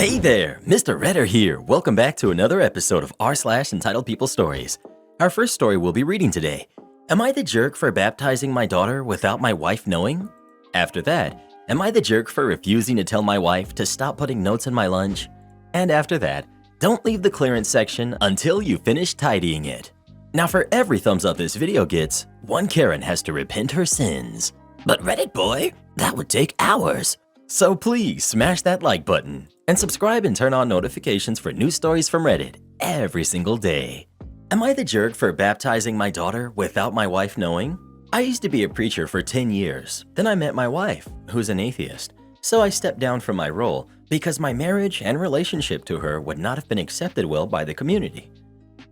Hey there, Mr. Redder here. Welcome back to another episode of r/entitled People Stories. Our first story we'll be reading today. Am I the jerk for baptizing my daughter without my wife knowing? After that, am I the jerk for refusing to tell my wife to stop putting notes in my lunch? And after that, don't leave the clearance section until you finish tidying it. Now for every thumbs up this video gets, one Karen has to repent her sins. But Reddit boy, that would take hours. So please smash that like button and subscribe and turn on notifications for new stories from Reddit every single day. Am I the jerk for baptizing my daughter without my wife knowing? I used to be a preacher for 10 years. Then I met my wife, who's an atheist. So I stepped down from my role because my marriage and relationship to her would not have been accepted well by the community.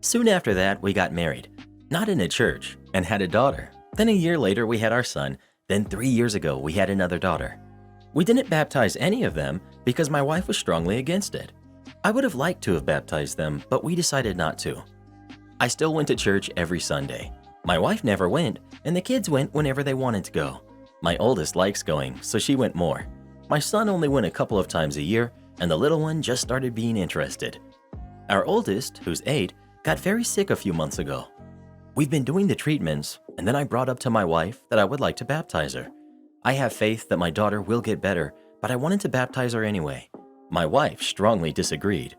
Soon after that, we got married, not in a church, and had a daughter. Then a year later, we had our son. Then 3 years ago, we had another daughter. We didn't baptize any of them because my wife was strongly against it. I would have liked to have baptized them, but we decided not to. I still went to church every Sunday. My wife never went, and the kids went whenever they wanted to go. My oldest likes going, so she went more. My son only went a couple of times a year, and the little one just started being interested. Our oldest, who's 8, got very sick a few months ago. We've been doing the treatments, and then I brought up to my wife that I would like to baptize her. I have faith that my daughter will get better, but I wanted to baptize her anyway. My wife strongly disagreed.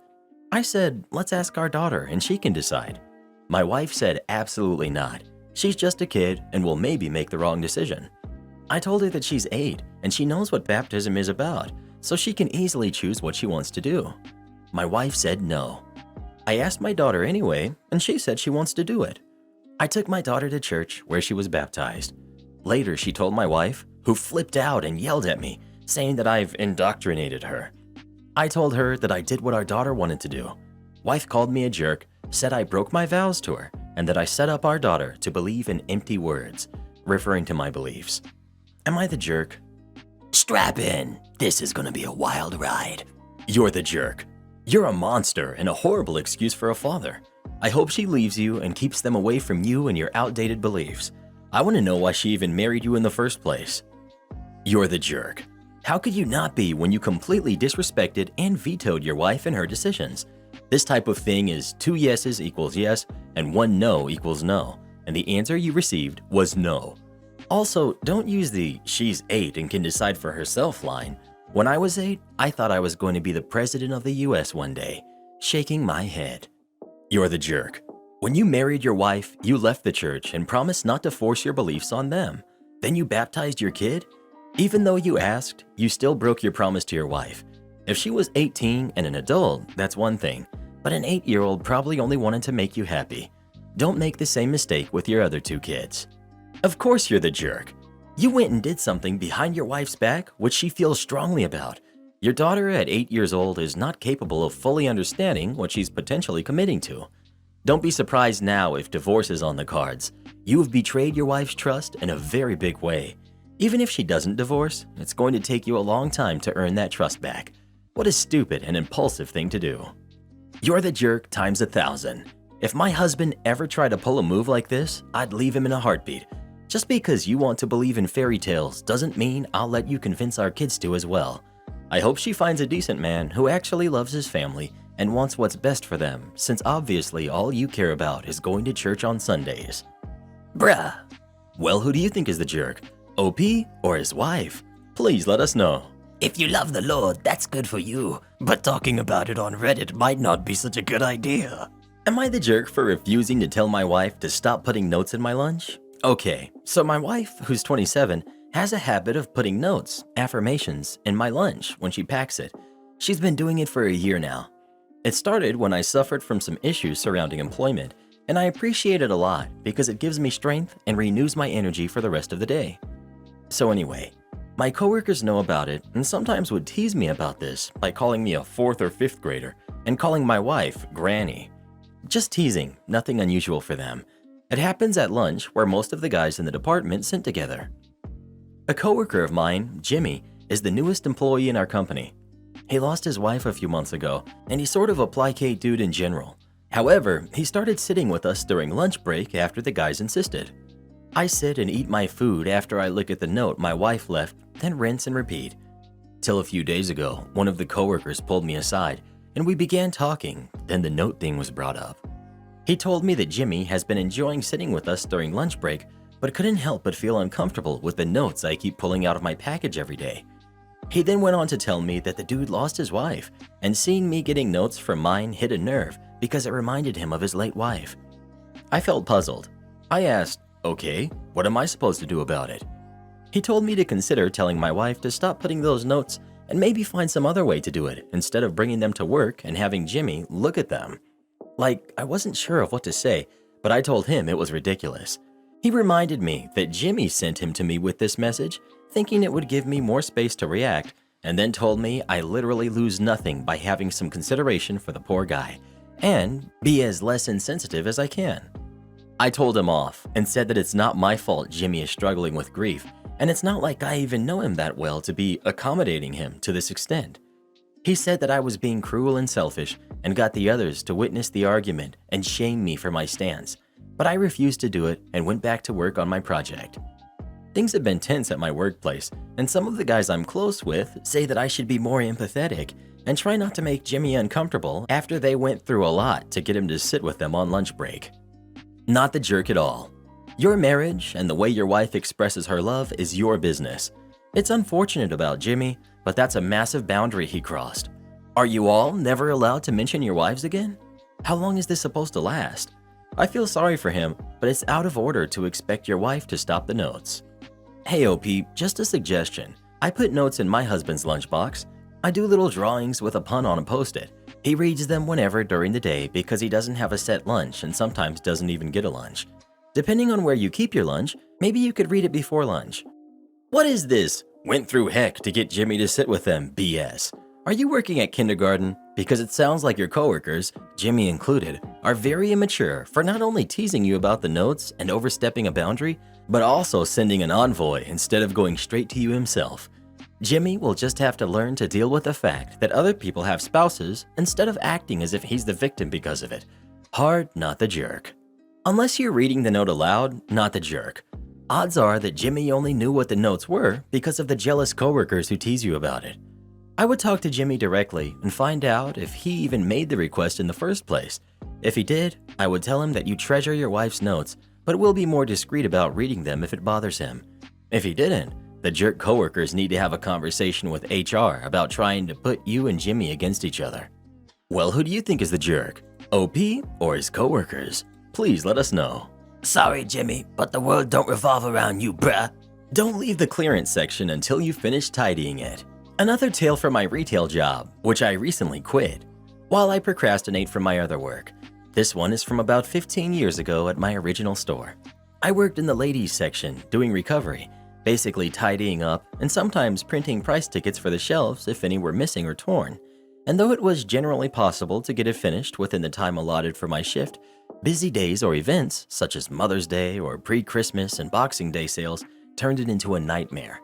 I said, let's ask our daughter and she can decide. My wife said absolutely not. She's just a kid and will maybe make the wrong decision. I told her that she's 8 and she knows what baptism is about, so she can easily choose what she wants to do. My wife said no. I asked my daughter anyway, and she said she wants to do it. I took my daughter to church where she was baptized. Later, she told my wife, who flipped out and yelled at me, saying that I've indoctrinated her. I told her that I did what our daughter wanted to do. Wife called me a jerk, said I broke my vows to her, and that I set up our daughter to believe in empty words, referring to my beliefs. Am I the jerk? Strap in. This is gonna be a wild ride. You're the jerk. You're a monster and a horrible excuse for a father. I hope she leaves you and keeps them away from you and your outdated beliefs. I want to know why she even married you in the first place. You're the jerk. How could you not be when you completely disrespected and vetoed your wife and her decisions? This type of thing is 2 yeses equals yes and 1 no equals no, and the answer you received was no. Also, don't use the "she's 8 and can decide for herself" line. When I was 8, I thought I was going to be the president of the US one day, shaking my head. You're the jerk. When you married your wife, you left the church and promised not to force your beliefs on them. Then you baptized your kid? Even though you asked, you still broke your promise to your wife. If she was 18 and an adult, that's one thing, but an 8-year-old probably only wanted to make you happy. Don't make the same mistake with your other 2 kids. Of course you're the jerk. You went and did something behind your wife's back which she feels strongly about. Your daughter at 8 years old is not capable of fully understanding what she's potentially committing to. Don't be surprised now if divorce is on the cards. You have betrayed your wife's trust in a very big way. Even if she doesn't divorce, it's going to take you a long time to earn that trust back. What a stupid and impulsive thing to do. You're the jerk times 1,000. If my husband ever tried to pull a move like this, I'd leave him in a heartbeat. Just because you want to believe in fairy tales doesn't mean I'll let you convince our kids to as well. I hope she finds a decent man who actually loves his family and wants what's best for them, since obviously all you care about is going to church on Sundays. Bruh. Well, who do you think is the jerk? OP or his wife? Please let us know. If you love the Lord, that's good for you, but talking about it on Reddit might not be such a good idea. Am I the jerk for refusing to tell my wife to stop putting notes in my lunch? Okay, so my wife, who's 27, has a habit of putting notes, affirmations, in my lunch when she packs it. She's been doing it for a year now. It started when I suffered from some issues surrounding employment, and I appreciate it a lot because it gives me strength and renews my energy for the rest of the day. So anyway, my coworkers know about it and sometimes would tease me about this by calling me a 4th or 5th grader and calling my wife Granny. Just teasing, nothing unusual for them. It happens at lunch where most of the guys in the department sit together. A coworker of mine, Jimmy, is the newest employee in our company. He lost his wife a few months ago, and he's sort of a placate dude in general. However, he started sitting with us during lunch break after the guys insisted. I sit and eat my food after I look at the note my wife left, then rinse and repeat. Till a few days ago, one of the coworkers pulled me aside and we began talking, then the note thing was brought up. He told me that Jimmy has been enjoying sitting with us during lunch break, but couldn't help but feel uncomfortable with the notes I keep pulling out of my package every day. He then went on to tell me that the dude lost his wife, and seeing me getting notes from mine hit a nerve because it reminded him of his late wife. I felt puzzled. I asked, "Okay, what am I supposed to do about it?" He told me to consider telling my wife to stop putting those notes and maybe find some other way to do it instead of bringing them to work and having Jimmy look at them. I wasn't sure of what to say, but I told him it was ridiculous. He reminded me that Jimmy sent him to me with this message, thinking it would give me more space to react, and then told me I literally lose nothing by having some consideration for the poor guy, and be as less insensitive as I can. I told him off and said that it's not my fault Jimmy is struggling with grief, and it's not like I even know him that well to be accommodating him to this extent. He said that I was being cruel and selfish and got the others to witness the argument and shame me for my stance, but I refused to do it and went back to work on my project. Things have been tense at my workplace, and some of the guys I'm close with say that I should be more empathetic and try not to make Jimmy uncomfortable after they went through a lot to get him to sit with them on lunch break. Not the jerk at all. Your marriage and the way your wife expresses her love is your business. It's unfortunate about Jimmy, but that's a massive boundary he crossed. Are you all never allowed to mention your wives again? How long is this supposed to last? I feel sorry for him, but it's out of order to expect your wife to stop the notes. Hey OP, just a suggestion. I put notes in my husband's lunchbox. I do little drawings with a pun on a post-it. He reads them whenever during the day because he doesn't have a set lunch and sometimes doesn't even get a lunch. Depending on where you keep your lunch, maybe you could read it before lunch. What is this? Went through heck to get Jimmy to sit with them BS. Are you working at kindergarten? Because it sounds like your coworkers, Jimmy included, are very immature for not only teasing you about the notes and overstepping a boundary, but also sending an envoy instead of going straight to you himself. Jimmy will just have to learn to deal with the fact that other people have spouses instead of acting as if he's the victim because of it. Hard, not the jerk. Unless you're reading the note aloud, not the jerk. Odds are that Jimmy only knew what the notes were because of the jealous coworkers who tease you about it. I would talk to Jimmy directly and find out if he even made the request in the first place. If he did, I would tell him that you treasure your wife's notes, but will be more discreet about reading them if it bothers him. If he didn't, the jerk coworkers need to have a conversation with HR about trying to put you and Jimmy against each other. Well, who do you think is the jerk? OP or his coworkers? Please let us know. Sorry, Jimmy, but the world don't revolve around you, bruh. Don't leave the clearance section until you finish tidying it. Another tale from my retail job, which I recently quit, while I procrastinate from my other work. This one is from about 15 years ago at my original store. I worked in the ladies section doing recovery, basically tidying up and sometimes printing price tickets for the shelves if any were missing or torn. And though it was generally possible to get it finished within the time allotted for my shift, busy days or events such as Mother's Day or pre-Christmas and Boxing Day sales turned it into a nightmare.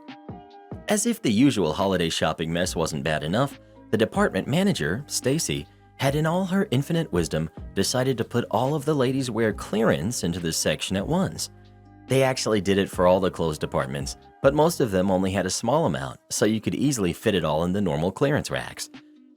As if the usual holiday shopping mess wasn't bad enough, the department manager, Stacy, had in all her infinite wisdom decided to put all of the ladies' wear clearance into this section at once. They actually did it for all the clothes departments, but most of them only had a small amount, so you could easily fit it all in the normal clearance racks.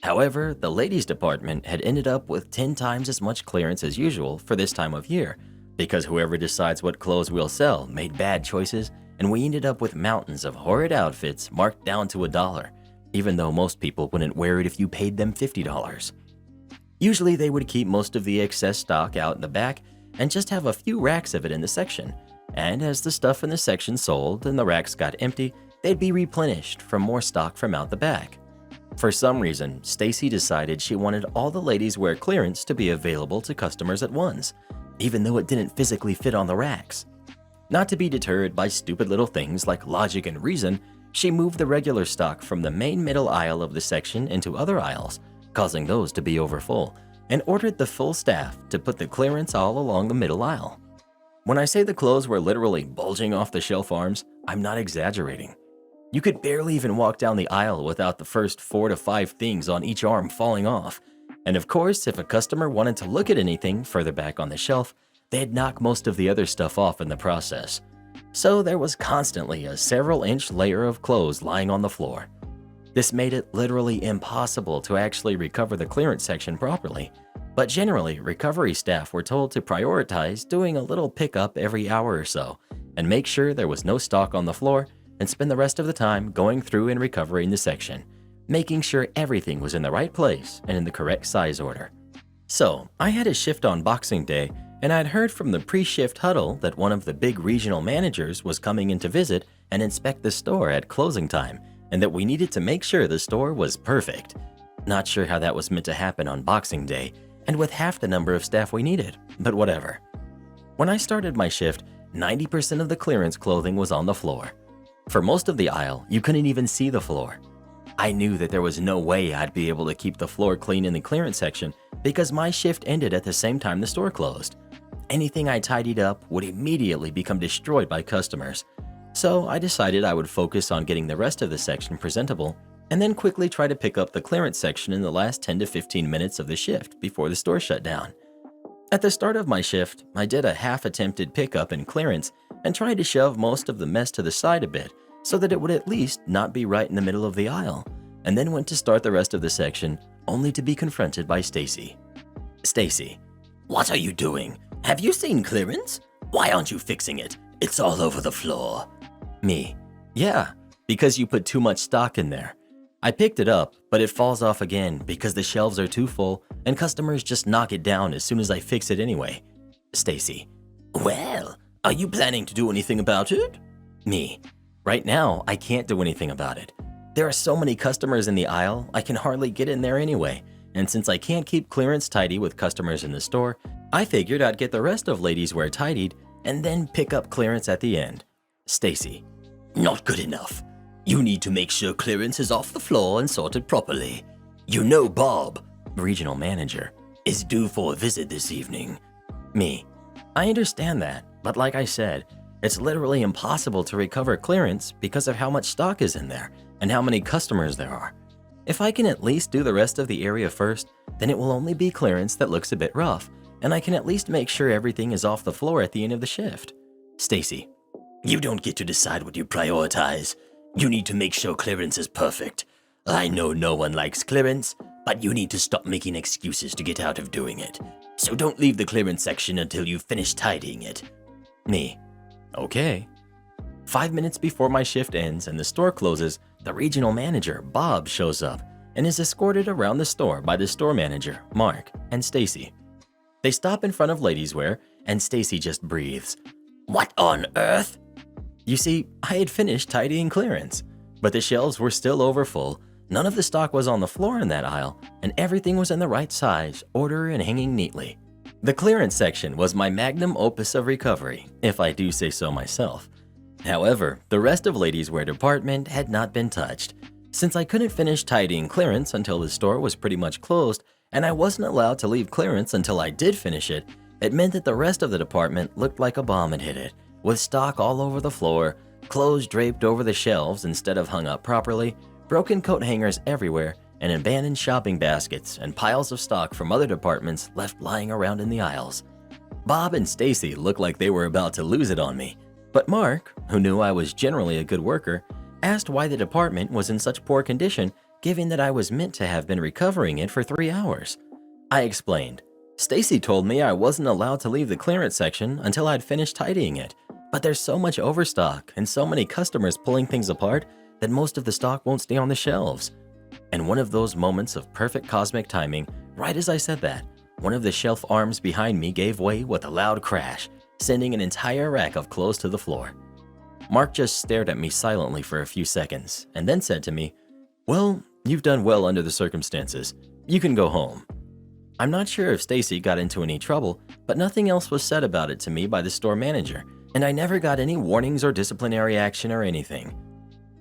However, the ladies' department had ended up with 10 times as much clearance as usual for this time of year, because whoever decides what clothes we'll sell made bad choices, and we ended up with mountains of horrid outfits marked down to $1, even though most people wouldn't wear it if you paid them $50. Usually they would keep most of the excess stock out in the back and just have a few racks of it in the section, and as the stuff in the section sold and the racks got empty, they'd be replenished from more stock from out the back. For some reason, Stacy decided she wanted all the ladies' wear clearance to be available to customers at once, even though it didn't physically fit on the racks. Not to be deterred by stupid little things like logic and reason, she moved the regular stock from the main middle aisle of the section into other aisles, causing those to be overfull, and ordered the full staff to put the clearance all along the middle aisle. When I say the clothes were literally bulging off the shelf arms, I'm not exaggerating. You could barely even walk down the aisle without the first 4 to 5 things on each arm falling off. And of course, if a customer wanted to look at anything further back on the shelf, they'd knock most of the other stuff off in the process. So there was constantly a several-inch layer of clothes lying on the floor. This made it literally impossible to actually recover the clearance section properly. But generally, recovery staff were told to prioritize doing a little pickup every hour or so and make sure there was no stock on the floor and spend the rest of the time going through and recovering the section, making sure everything was in the right place and in the correct size order. So, I had a shift on Boxing Day, and I'd heard from the pre-shift huddle that one of the big regional managers was coming in to visit and inspect the store at closing time, and that we needed to make sure the store was perfect. Not sure how that was meant to happen on Boxing Day, and with half the number of staff we needed, but whatever. When I started my shift, 90% of the clearance clothing was on the floor. For most of the aisle, you couldn't even see the floor. I knew that there was no way I'd be able to keep the floor clean in the clearance section because my shift ended at the same time the store closed. Anything I tidied up would immediately become destroyed by customers. So I decided I would focus on getting the rest of the section presentable and then quickly try to pick up the clearance section in the last 10 to 15 minutes of the shift before the store shut down. At the start of my shift, I did a half-attempted pickup and clearance and tried to shove most of the mess to the side a bit so that it would at least not be right in the middle of the aisle, and then went to start the rest of the section only to be confronted by Stacy. Stacy: "What are you doing? Have you seen clearance? Why aren't you fixing it? It's all over the floor." Me: "Yeah, because you put too much stock in there. I picked it up, but it falls off again because the shelves are too full and customers just knock it down as soon as I fix it anyway." Stacy: "Well, are you planning to do anything about it?" Me: "Right now, I can't do anything about it. There are so many customers in the aisle, I can hardly get in there anyway. And since I can't keep clearance tidy with customers in the store, I figured I'd get the rest of ladies' wear tidied and then pick up clearance at the end." Stacy: "Not good enough. You need to make sure clearance is off the floor and sorted properly. You know Bob, regional manager, is due for a visit this evening." Me: "I understand that, but like I said, it's literally impossible to recover clearance because of how much stock is in there and how many customers there are. If I can at least do the rest of the area first, then it will only be clearance that looks a bit rough, and I can at least make sure everything is off the floor at the end of the shift." Stacy: "You don't get to decide what you prioritize. You need to make sure clearance is perfect. I know no one likes clearance, but you need to stop making excuses to get out of doing it. So don't leave the clearance section until you finish tidying it." Me: "Okay." 5 minutes before my shift ends and the store closes, the regional manager, Bob, shows up and is escorted around the store by the store manager, Mark, and Stacy. They stop in front of ladies' wear, and Stacy just breathes. "What on earth?" You see, I had finished tidying clearance, but the shelves were still overfull, none of the stock was on the floor in that aisle, and everything was in the right size, order, and hanging neatly. The clearance section was my magnum opus of recovery, if I do say so myself. However, the rest of ladies' wear department had not been touched. Since I couldn't finish tidying clearance until the store was pretty much closed, and I wasn't allowed to leave clearance until I did finish it, it meant that the rest of the department looked like a bomb had hit it, with stock all over the floor, clothes draped over the shelves instead of hung up properly, broken coat hangers everywhere, and abandoned shopping baskets and piles of stock from other departments left lying around in the aisles. Bob and Stacy looked like they were about to lose it on me. But Mark, who knew I was generally a good worker, asked why the department was in such poor condition given that I was meant to have been recovering it for 3 hours. I explained. Stacy told me I wasn't allowed to leave the clearance section until I'd finished tidying it, but there's so much overstock and so many customers pulling things apart that most of the stock won't stay on the shelves. And one of those moments of perfect cosmic timing, right as I said that, one of the shelf arms behind me gave way with a loud crash, sending an entire rack of clothes to the floor. Mark just stared at me silently for a few seconds and then said to me, "Well, you've done well under the circumstances. You can go home." I'm not sure if Stacy got into any trouble, but nothing else was said about it to me by the store manager, and I never got any warnings or disciplinary action or anything.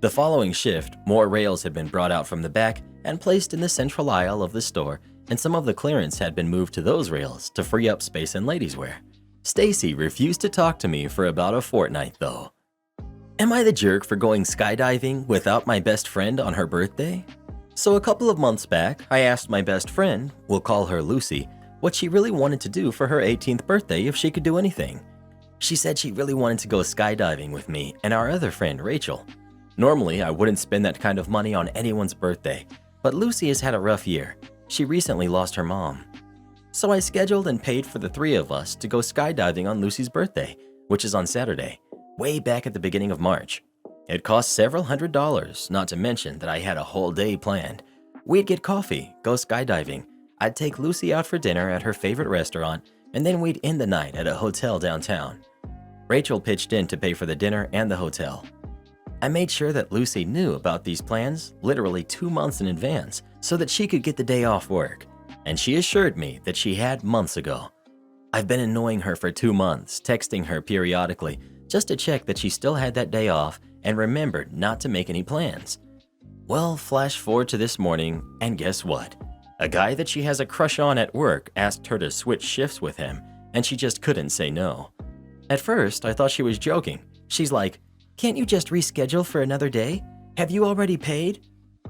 The following shift, more rails had been brought out from the back and placed in the central aisle of the store, and some of the clearance had been moved to those rails to free up space in ladies' wear. Stacy refused to talk to me for about a fortnight, though. Am I the jerk for going skydiving without my best friend on her birthday? So a couple of months back, I asked my best friend, we'll call her Lucy, what she really wanted to do for her 18th birthday if she could do anything. She said she really wanted to go skydiving with me and our other friend, Rachel. Normally, I wouldn't spend that kind of money on anyone's birthday, but Lucy has had a rough year. She recently lost her mom. So I scheduled and paid for the three of us to go skydiving on Lucy's birthday, which is on Saturday, way back at the beginning of March. It cost several $100s, not to mention that I had a whole day planned. We'd get coffee, go skydiving. I'd take Lucy out for dinner at her favorite restaurant, and then we'd end the night at a hotel downtown. Rachel pitched in to pay for the dinner and the hotel. I made sure that Lucy knew about these plans literally 2 months in advance so that she could get the day off work, and she assured me that she had months ago. I've been annoying her for 2 months, texting her periodically just to check that she still had that day off and remembered not to make any plans. Well, flash forward to this morning, and guess what? A guy that she has a crush on at work asked her to switch shifts with him, and she just couldn't say no. At first, I thought she was joking. She's like, "Can't you just reschedule for another day? Have you already paid?"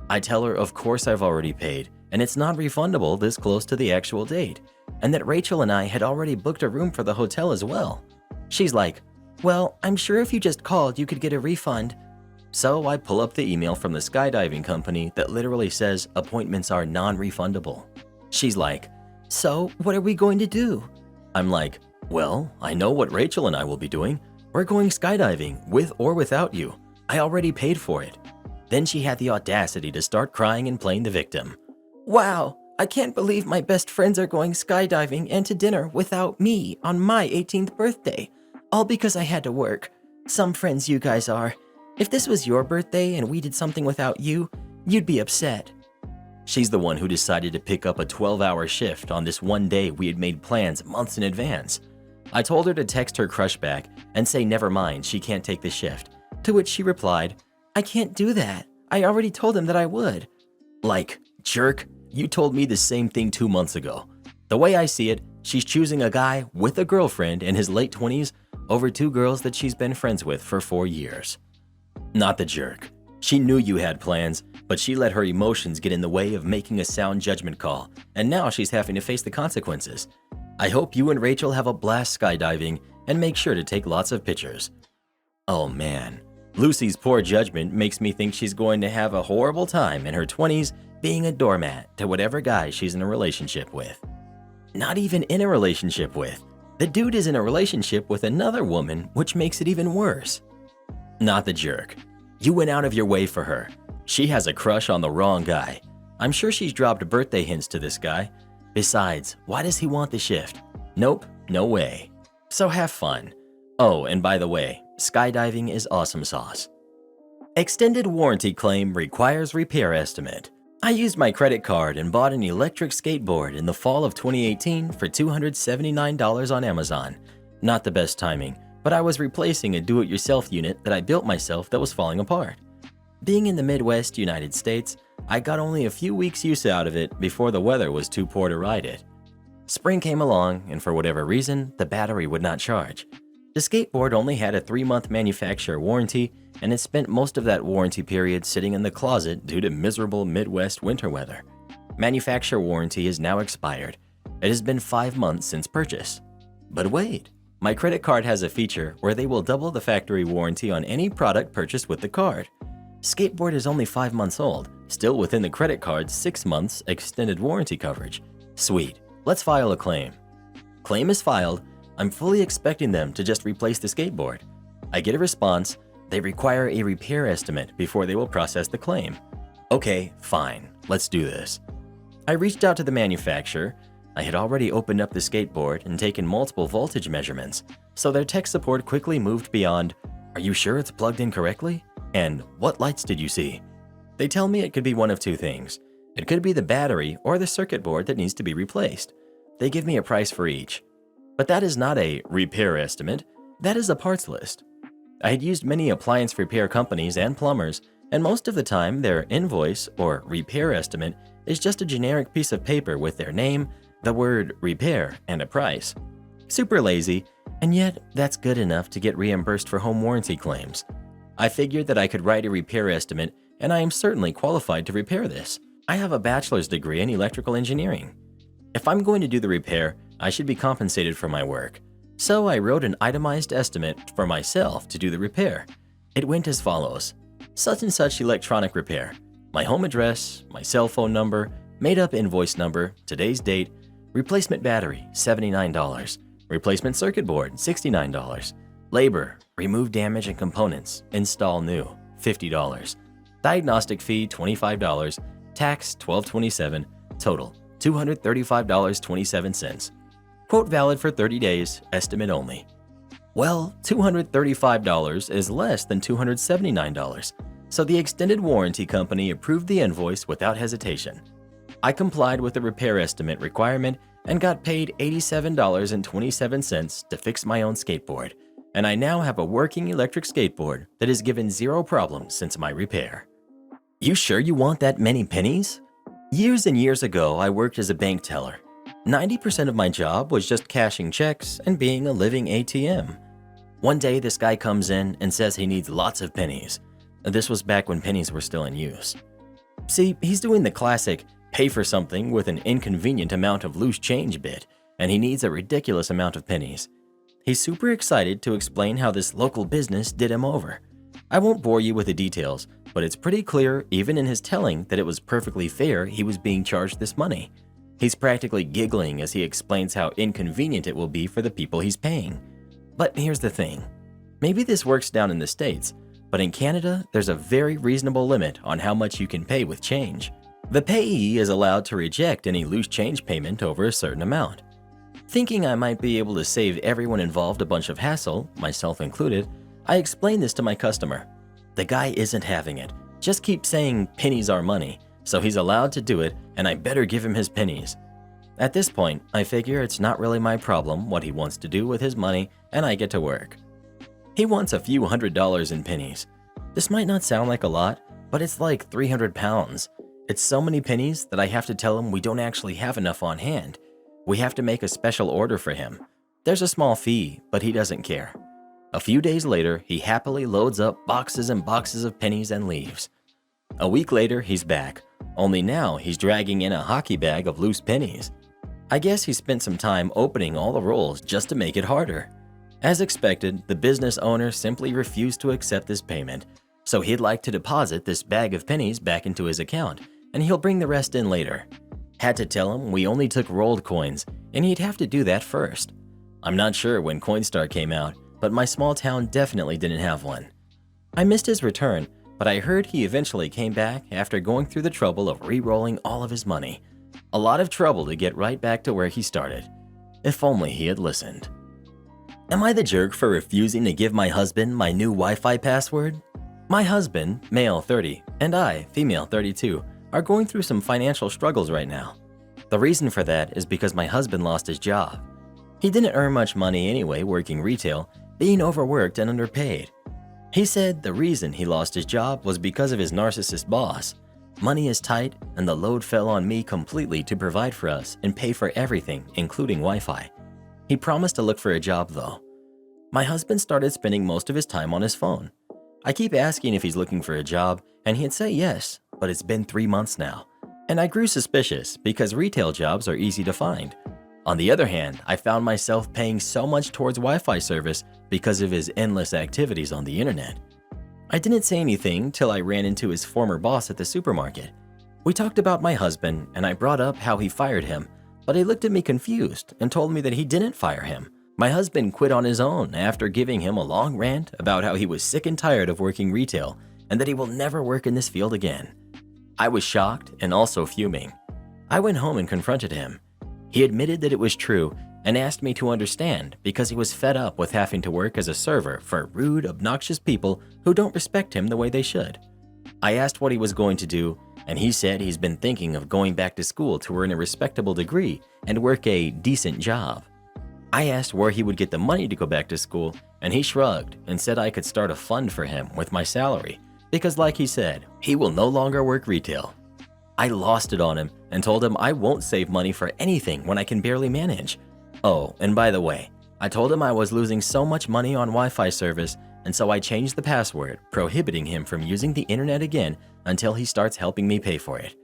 I tell her of course I've already paid, and it's not refundable this close to the actual date, and that Rachel and I had already booked a room for the hotel as well. She's like, "Well, I'm sure if you just called, you could get a refund." So I pull up the email from the skydiving company that literally says appointments are non-refundable. She's like, "So what are we going to do?" I'm like, "Well, I know what Rachel and I will be doing. We're going skydiving with or without you. I already paid for it." Then she had the audacity to start crying and playing the victim. "Wow, I can't believe my best friends are going skydiving and to dinner without me on my 18th birthday. All because I had to work. Some friends you guys are. If this was your birthday and we did something without you, you'd be upset." She's the one who decided to pick up a 12-hour shift on this one day we had made plans months in advance. I told her to text her crush back and say never mind, she can't take the shift, to which she replied, "I can't do that. I already told him that I would." Like, jerk, you told me the same thing 2 months ago. The way I see it, she's choosing a guy with a girlfriend in his late 20s over 2 girls that she's been friends with for 4 years. Not the jerk. She knew you had plans, but she let her emotions get in the way of making a sound judgment call, and now she's having to face the consequences. I hope you and Rachel have a blast skydiving and make sure to take lots of pictures. Oh man, Lucy's poor judgment makes me think she's going to have a horrible time in her 20s being a doormat to whatever guy she's in a relationship with. Not even in a relationship with. The dude is in a relationship with another woman, which makes it even worse. Not the jerk. You went out of your way for her. She has a crush on the wrong guy. I'm sure she's dropped birthday hints to this guy. Besides, why does he want the shift? Nope, no way. So have fun. Oh, and by the way, skydiving is awesome sauce. Extended warranty claim requires repair estimate. I used my credit card and bought an electric skateboard in the fall of 2018 for $279 on Amazon. Not the best timing, but I was replacing a do-it-yourself unit that I built myself that was falling apart. Being in the Midwest United States, I got only a few weeks use out of it before the weather was too poor to ride it. Spring came along, and for whatever reason, the battery would not charge. The skateboard only had a 3-month manufacturer warranty, and it spent most of that warranty period sitting in the closet due to miserable Midwest winter weather. Manufacturer warranty is now expired. It has been 5 months since purchase. But wait, my credit card has a feature where they will double the factory warranty on any product purchased with the card. Skateboard is only 5 months old, still within the credit card's 6 months extended warranty coverage. Sweet, let's file a claim. Claim is filed. I'm fully expecting them to just replace the skateboard. I get a response. They require a repair estimate before they will process the claim. Okay, fine, let's do this. I reached out to the manufacturer. I had already opened up the skateboard and taken multiple voltage measurements, so their tech support quickly moved beyond, "Are you sure it's plugged in correctly?" and "What lights did you see?" They tell me it could be one of 2 things. It could be the battery or the circuit board that needs to be replaced. They give me a price for each. But that is not a repair estimate, that is a parts list. I had used many appliance repair companies and plumbers, and most of the time their invoice or repair estimate is just a generic piece of paper with their name, the word repair, and a price. Super lazy, and yet that's good enough to get reimbursed for home warranty claims. I figured that I could write a repair estimate, and I am certainly qualified to repair this. I have a bachelor's degree in electrical engineering. If I'm going to do the repair, I should be compensated for my work. So I wrote an itemized estimate for myself to do the repair. It went as follows. such and such electronic repair. My home address, my cell phone number, made-up invoice number, today's date, replacement battery, $79, replacement circuit board, $69, labor, remove damage and components, install new, $50, diagnostic fee, $25, tax, $12.27, total, $235.27. Quote valid for 30 days, estimate only. Well, $235 is less than $279, so the extended warranty company approved the invoice without hesitation. I complied with the repair estimate requirement and got paid $87.27 to fix my own skateboard, and I now have a working electric skateboard that has given zero problems since my repair. You sure you want that many pennies? Years and years ago, I worked as a bank teller. 90% of my job was just cashing checks and being a living ATM. One day, this guy comes in and says he needs lots of pennies. This was back when pennies were still in use. See, he's doing the classic pay for something with an inconvenient amount of loose change bit, and he needs a ridiculous amount of pennies. He's super excited to explain how this local business did him over. I won't bore you with the details, but it's pretty clear even in his telling that it was perfectly fair he was being charged this money. He's practically giggling as he explains how inconvenient it will be for the people he's paying. But here's the thing. Maybe this works down in the States, but in Canada, there's a very reasonable limit on how much you can pay with change. The payee is allowed to reject any loose change payment over a certain amount. Thinking I might be able to save everyone involved a bunch of hassle, myself included, I explained this to my customer. The guy isn't having it. Just keep saying pennies are money, so he's allowed to do it, and I better give him his pennies. At this point, I figure it's not really my problem what he wants to do with his money, and I get to work. He wants a few $100s in pennies. This might not sound like a lot, but it's like 300 pounds. It's so many pennies that I have to tell him we don't actually have enough on hand. We have to make a special order for him. There's a small fee, but he doesn't care. A few days later, he happily loads up boxes and boxes of pennies and leaves. A week later, he's back, only now he's dragging in a hockey bag of loose pennies. I guess he spent some time opening all the rolls just to make it harder. As expected, the business owner simply refused to accept this payment, so he'd like to deposit this bag of pennies back into his account, and he'll bring the rest in later. Had to tell him we only took rolled coins, and he'd have to do that first. I'm not sure when Coinstar came out, but my small town definitely didn't have one. I missed his return, but I heard he eventually came back after going through the trouble of re-rolling all of his money. A lot of trouble to get right back to where he started. If only he had listened. Am I the jerk for refusing to give my husband my new Wi-Fi password? My husband, male 30, and I, female 32, are going through some financial struggles right now. The reason for that is because my husband lost his job. He didn't earn much money anyway working retail, being overworked and underpaid. He said the reason he lost his job was because of his narcissist boss. Money is tight, and the load fell on me completely to provide for us and pay for everything, including Wi-Fi. He promised to look for a job though. My husband started spending most of his time on his phone. I keep asking if he's looking for a job, and he'd say yes, but it's been 3 months now. And I grew suspicious because retail jobs are easy to find. On the other hand, I found myself paying so much towards Wi-Fi service because of his endless activities on the internet. I didn't say anything till I ran into his former boss at the supermarket. We talked about my husband, and I brought up how he fired him, but he looked at me confused and told me that he didn't fire him. My husband quit on his own after giving him a long rant about how he was sick and tired of working retail and that he will never work in this field again. I was shocked and also fuming. I went home and confronted him. He admitted that it was true and asked me to understand because he was fed up with having to work as a server for rude, obnoxious people who don't respect him the way they should. I asked what he was going to do, and he said he's been thinking of going back to school to earn a respectable degree and work a decent job. I asked where he would get the money to go back to school, and he shrugged and said I could start a fund for him with my salary because, like he said, he will no longer work retail. I lost it on him and told him I won't save money for anything when I can barely manage. Oh, and by the way, I told him I was losing so much money on Wi-Fi service, and so I changed the password, prohibiting him from using the internet again until he starts helping me pay for it.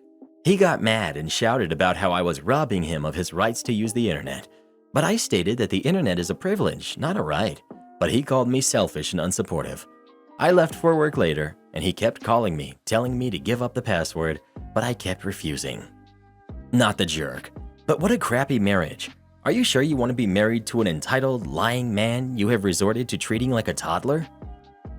He got mad and shouted about how I was robbing him of his rights to use the internet. But I stated that the internet is a privilege, not a right. But he called me selfish and unsupportive. I left for work later, and he kept calling me, telling me to give up the password, but I kept refusing. Not the jerk. But what a crappy marriage. Are you sure you want to be married to an entitled, lying man you have resorted to treating like a toddler?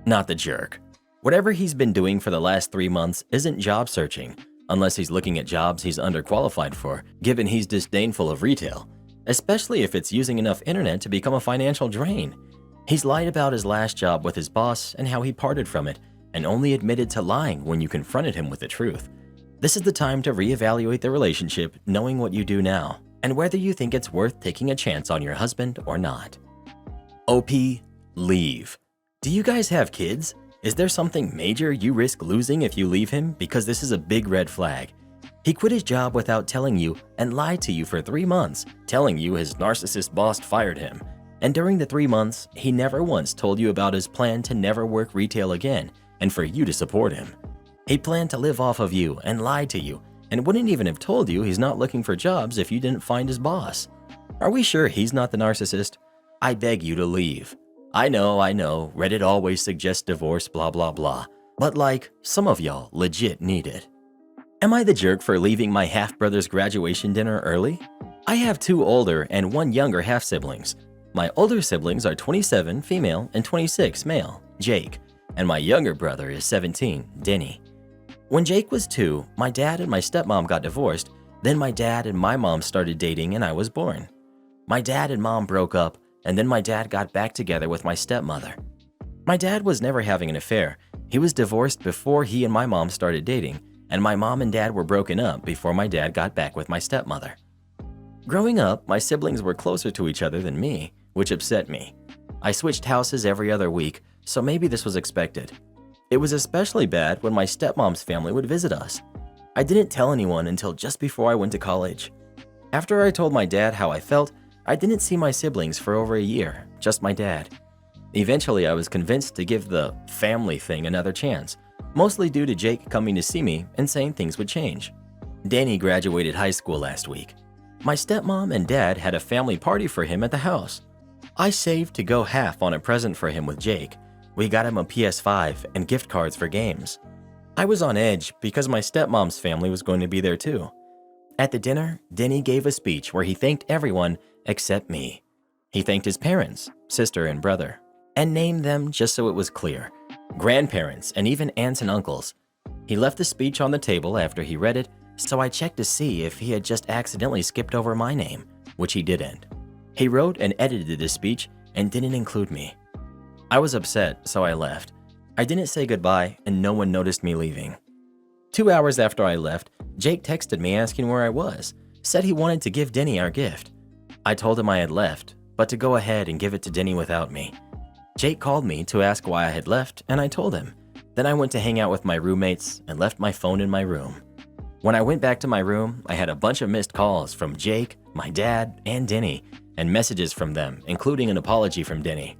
Not the jerk. Whatever he's been doing for the last 3 months isn't job searching, unless he's looking at jobs he's underqualified for, given he's disdainful of retail, especially if it's using enough internet to become a financial drain. He's lied about his last job with his boss and how he parted from it, and only admitted to lying when you confronted him with the truth. This is the time to reevaluate the relationship, knowing what you do now, and whether you think it's worth taking a chance on your husband or not. OP, leave. Do you guys have kids? Is there something major you risk losing if you leave him? Because this is a big red flag. He quit his job without telling you and lied to you for 3 months, telling you his narcissist boss fired him. And during the 3 months, he never once told you about his plan to never work retail again and for you to support him. He planned to live off of you and lied to you and wouldn't even have told you he's not looking for jobs if you didn't find his boss. Are we sure he's not the narcissist? I beg you to leave. I know, Reddit always suggests divorce, blah blah blah, but like, some of y'all legit need it. Am I the jerk for leaving my half-brother's graduation dinner early? I have 2 older and 1 younger half-siblings. My older siblings are 27 female and 26 male, Jake, and my younger brother is 17, Denny. When Jake was 2, my dad and my stepmom got divorced, then my dad and my mom started dating and I was born. My dad and mom broke up, and then my dad got back together with my stepmother. My dad was never having an affair. He was divorced before he and my mom started dating, and my mom and dad were broken up before my dad got back with my stepmother. Growing up, my siblings were closer to each other than me, which upset me. I switched houses every other week, so maybe this was expected. It was especially bad when my stepmom's family would visit us. I didn't tell anyone until just before I went to college. After I told my dad how I felt, I didn't see my siblings for over a year, just my dad. Eventually, I was convinced to give the family thing another chance, mostly due to Jake coming to see me and saying things would change. Danny graduated high school last week. My stepmom and dad had a family party for him at the house. I saved to go half on a present for him with Jake. We got him a PS5 and gift cards for games. I was on edge because my stepmom's family was going to be there too. At the dinner, Denny gave a speech where he thanked everyone except me. He thanked his parents, sister and brother, and named them just so it was clear. Grandparents and even aunts and uncles. He left the speech on the table after he read it, so I checked to see if he had just accidentally skipped over my name, which he didn't. He wrote and edited the speech and didn't include me. I was upset, so I left. I didn't say goodbye, and no one noticed me leaving. 2 hours after I left, Jake texted me asking where I was, said he wanted to give Denny our gift. I told him I had left, but to go ahead and give it to Denny without me. Jake called me to ask why I had left, and I told him. Then I went to hang out with my roommates and left my phone in my room. When I went back to my room, I had a bunch of missed calls from Jake, my dad, and Denny, and messages from them, including an apology from Denny.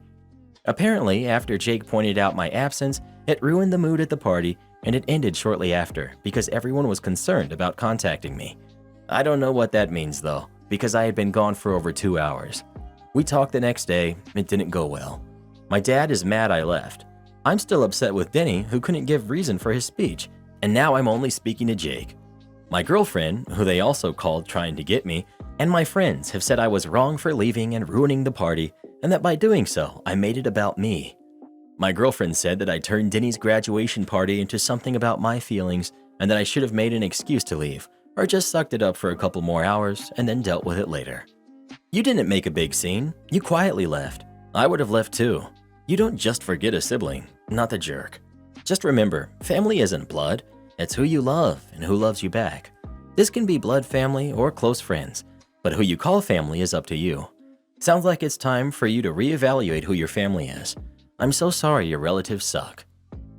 Apparently, after Jake pointed out my absence, it ruined the mood at the party, and it ended shortly after because everyone was concerned about contacting me. I don't know what that means though, because I had been gone for over 2 hours. We talked the next day, it didn't go well. My dad is mad I left. I'm still upset with Denny, who couldn't give reason for his speech, and now I'm only speaking to Jake. My girlfriend, who they also called trying to get me, and my friends have said I was wrong for leaving and ruining the party, and that by doing so, I made it about me. My girlfriend said that I turned Denny's graduation party into something about my feelings and that I should have made an excuse to leave, or just sucked it up for a couple more hours and then dealt with it later. You didn't make a big scene, you quietly left. I would have left too. You don't just forget a sibling, not the jerk. Just remember, family isn't blood, it's who you love and who loves you back. This can be blood family or close friends, but who you call family is up to you. Sounds like it's time for you to reevaluate who your family is. I'm so sorry your relatives suck.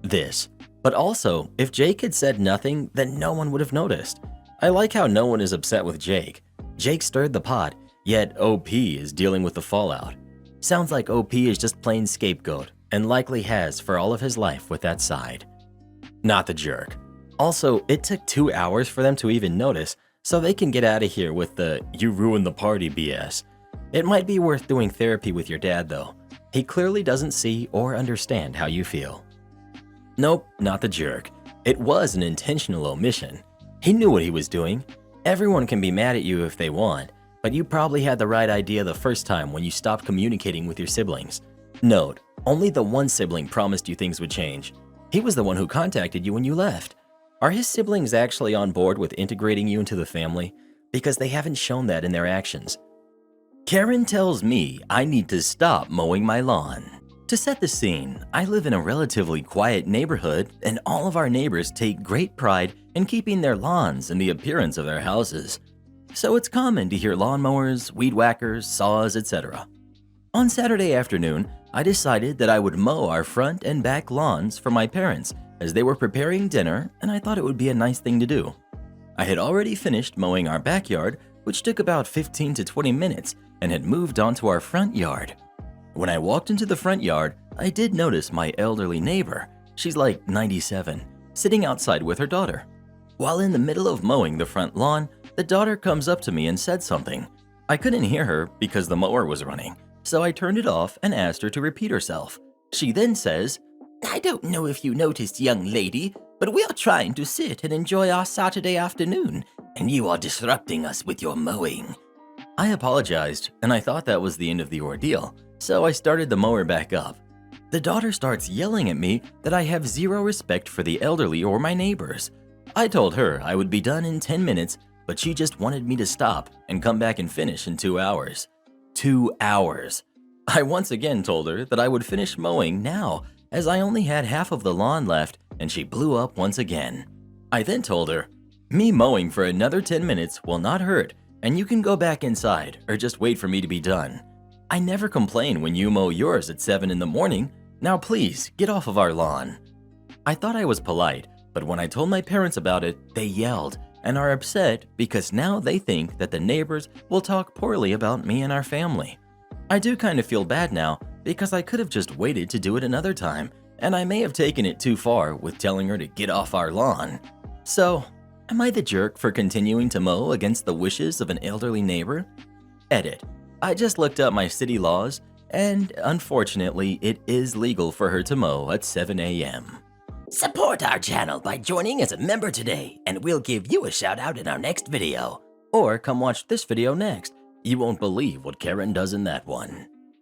This. But also, if Jake had said nothing, then no one would have noticed. I like how no one is upset with Jake. Jake stirred the pot, yet OP is dealing with the fallout. Sounds like OP is just plain scapegoat, and likely has for all of his life with that side. Not the jerk. Also, it took 2 hours for them to even notice, so they can get out of here with the "you ruined the party" BS. It might be worth doing therapy with your dad though. He clearly doesn't see or understand how you feel. Nope, not the jerk. It was an intentional omission. He knew what he was doing. Everyone can be mad at you if they want, but you probably had the right idea the first time when you stopped communicating with your siblings. Note, only the one sibling promised you things would change. He was the one who contacted you when you left. Are his siblings actually on board with integrating you into the family? Because they haven't shown that in their actions. Karen tells me I need to stop mowing my lawn. To set the scene, I live in a relatively quiet neighborhood, and all of our neighbors take great pride in keeping their lawns and the appearance of their houses. So it's common to hear lawnmowers, weed whackers, saws, etc. On Saturday afternoon, I decided that I would mow our front and back lawns for my parents as they were preparing dinner, and I thought it would be a nice thing to do. I had already finished mowing our backyard, which took about 15 to 20 minutes, and had moved on to our front yard. When I walked into the front yard, I did notice my elderly neighbor, she's like 97, sitting outside with her daughter. While in the middle of mowing the front lawn, the daughter comes up to me and said something. I couldn't hear her because the mower was running, so I turned it off and asked her to repeat herself. She then says, "I don't know if you noticed, young lady, but we are trying to sit and enjoy our Saturday afternoon, and you are disrupting us with your mowing." I apologized, and I thought that was the end of the ordeal, so I started the mower back up. The daughter starts yelling at me that I have zero respect for the elderly or my neighbors. I told her I would be done in 10 minutes, but she just wanted me to stop and come back and finish in 2 hours. 2 hours. I once again told her that I would finish mowing now, as I only had half of the lawn left, and she blew up once again. I then told her, "Me mowing for another 10 minutes will not hurt, and you can go back inside or just wait for me to be done. I never complain when you mow yours at 7 in the morning. Now please, get off of our lawn." I thought I was polite, but when I told my parents about it, they yelled and are upset because now they think that the neighbors will talk poorly about me and our family. I do kind of feel bad now because I could have just waited to do it another time, and I may have taken it too far with telling her to get off our lawn. So, am I the jerk for continuing to mow against the wishes of an elderly neighbor? Edit. I just looked up my city laws, and unfortunately, it is legal for her to mow at 7 a.m. Support our channel by joining as a member today, and we'll give you a shout out in our next video. Or come watch this video next. You won't believe what Karen does in that one.